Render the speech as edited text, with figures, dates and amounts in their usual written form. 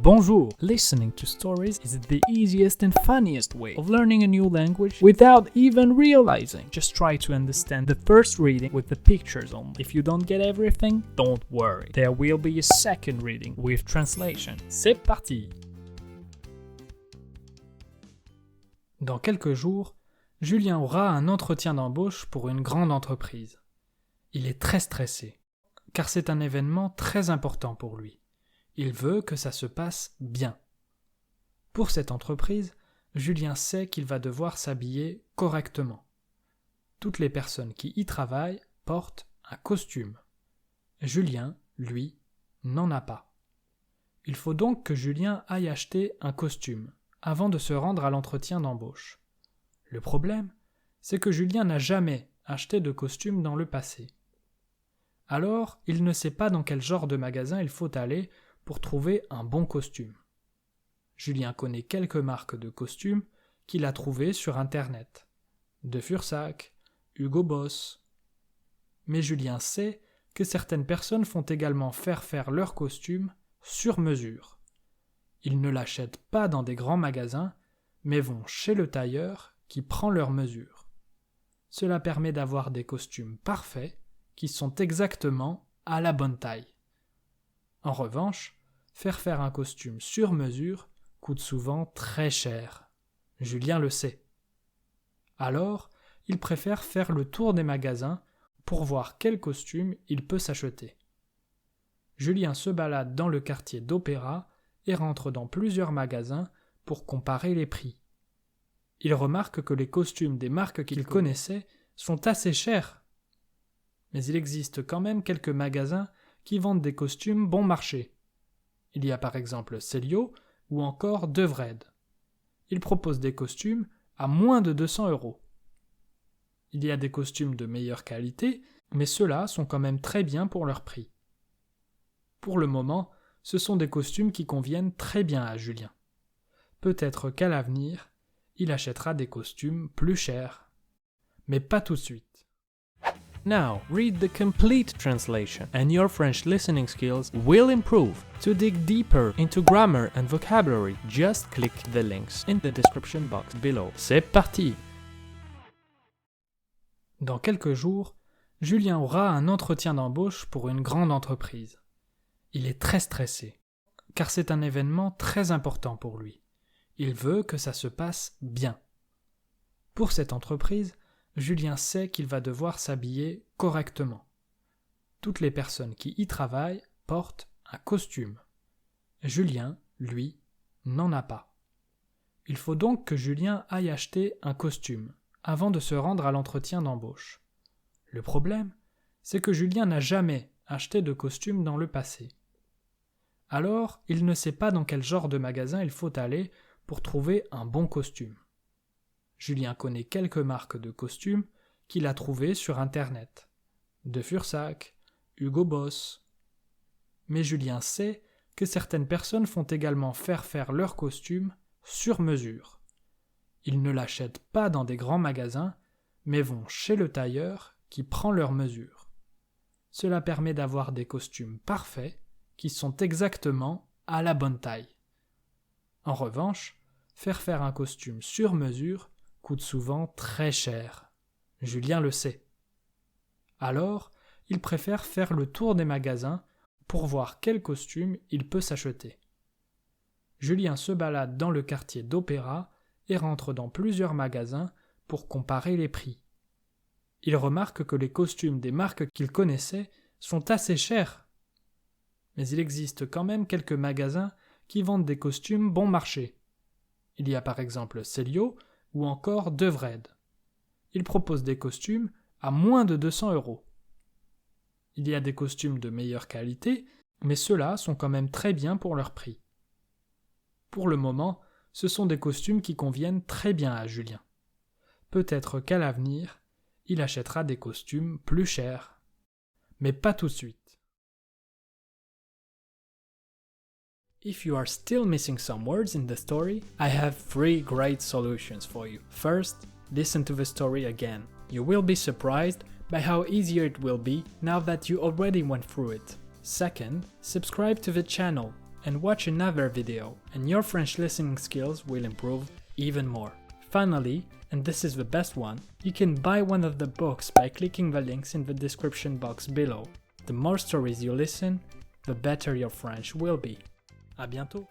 Bonjour! Listening to stories is the easiest and funniest way of learning a new language without even realizing. Just try to understand the first reading with the pictures only. If you don't get everything, don't worry. There will be a second reading with translation. C'est parti! Dans quelques jours, Julien aura un entretien d'embauche pour une grande entreprise. Il est très stressé, car c'est un événement très important pour lui. Il veut que ça se passe bien. Pour cette entreprise, Julien sait qu'il va devoir s'habiller correctement. Toutes les personnes qui y travaillent portent un costume. Julien, lui, n'en a pas. Il faut donc que Julien aille acheter un costume avant de se rendre à l'entretien d'embauche. Le problème, c'est que Julien n'a jamais acheté de costume dans le passé. Alors, il ne sait pas dans quel genre de magasin il faut aller pour trouver un bon costume. Julien connaît quelques marques de costumes qu'il a trouvées sur Internet. De Fursac, Hugo Boss. Mais Julien sait que certaines personnes font également faire leurs costumes sur mesure. Ils ne l'achètent pas dans des grands magasins, mais vont chez le tailleur qui prend leurs mesures. Cela permet d'avoir des costumes parfaits qui sont exactement à la bonne taille. En revanche, faire un costume sur mesure coûte souvent très cher. Julien le sait. Alors, il préfère faire le tour des magasins pour voir quel costume il peut s'acheter. Julien se balade dans le quartier d'Opéra et rentre dans plusieurs magasins pour comparer les prix. Il remarque que les costumes des marques qu'il connaissait sont assez chers. Mais il existe quand même quelques magasins qui vendent des costumes bon marché. Il y a par exemple Célio ou encore Devred. Ils proposent des costumes à moins de 200 €. Il y a des costumes de meilleure qualité, mais ceux-là sont quand même très bien pour leur prix. Pour le moment, ce sont des costumes qui conviennent très bien à Julien. Peut-être qu'à l'avenir, il achètera des costumes plus chers. Mais pas tout de suite. Now, read the complete translation and your French listening skills will improve. To dig deeper into grammar and vocabulary, just click the links in the description box below. C'est parti! Dans quelques jours, Julien aura un entretien d'embauche pour une grande entreprise. Il est très stressé, car c'est un événement très important pour lui. Il veut que ça se passe bien. Pour cette entreprise, Julien sait qu'il va devoir s'habiller correctement. Toutes les personnes qui y travaillent portent un costume. Julien, lui, n'en a pas. Il faut donc que Julien aille acheter un costume avant de se rendre à l'entretien d'embauche. Le problème, c'est que Julien n'a jamais acheté de costume dans le passé. Alors, il ne sait pas dans quel genre de magasin il faut aller pour trouver un bon costume. Julien connaît quelques marques de costumes qu'il a trouvées sur Internet. De Fursac, Hugo Boss. Mais Julien sait que certaines personnes font également faire leurs costumes sur mesure. Ils ne l'achètent pas dans des grands magasins, mais vont chez le tailleur qui prend leurs mesures. Cela permet d'avoir des costumes parfaits qui sont exactement à la bonne taille. En revanche, faire un costume sur mesure coûte souvent très cher. Julien le sait. Alors, il préfère faire le tour des magasins pour voir quel costume il peut s'acheter. Julien se balade dans le quartier d'Opéra et rentre dans plusieurs magasins pour comparer les prix. Il remarque que les costumes des marques qu'il connaissait sont assez chers. Mais il existe quand même quelques magasins qui vendent des costumes bon marché. Il y a par exemple Célio ou encore Devred. Ils proposent des costumes à moins de 200 €. Il y a des costumes de meilleure qualité, mais ceux-là sont quand même très bien pour leur prix. Pour le moment, ce sont des costumes qui conviennent très bien à Julien. Peut-être qu'à l'avenir, il achètera des costumes plus chers. Mais pas tout de suite. If you are still missing some words in the story, I have 3 great solutions for you. First, listen to the story again. You will be surprised by how easier it will be now that you already went through it. Second, subscribe to the channel. and watch another video, and your French listening skills will improve even more. Finally, and this is the best one, you can buy one of the books by clicking the links in the description box below. The more stories you listen, the better your French will be. À bientôt!